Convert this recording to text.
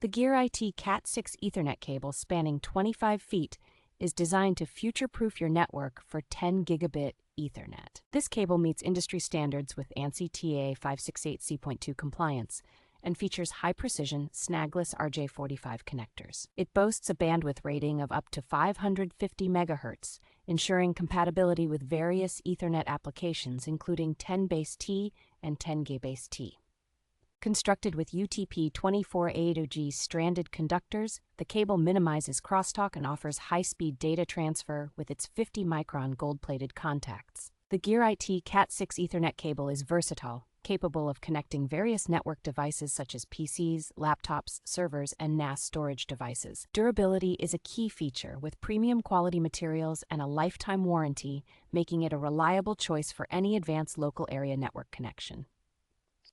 The GearIT Cat6 Ethernet cable spanning 25 feet is designed to future-proof your network for 10 gigabit Ethernet. This cable meets industry standards with ANSI TA 568C.2 compliance and features high-precision, snagless RJ45 connectors. It boasts a bandwidth rating of up to 550 megahertz, ensuring compatibility with various Ethernet applications including 10BASE-T and 10G-BASE-T. Constructed with UTP-24A2G stranded conductors, the cable minimizes crosstalk and offers high-speed data transfer with its 50-micron gold-plated contacts. The GearIT Cat6 Ethernet cable is versatile, capable of connecting various network devices such as PCs, laptops, servers, and NAS storage devices. Durability is a key feature, with premium quality materials and a lifetime warranty, making it a reliable choice for any advanced local area network connection.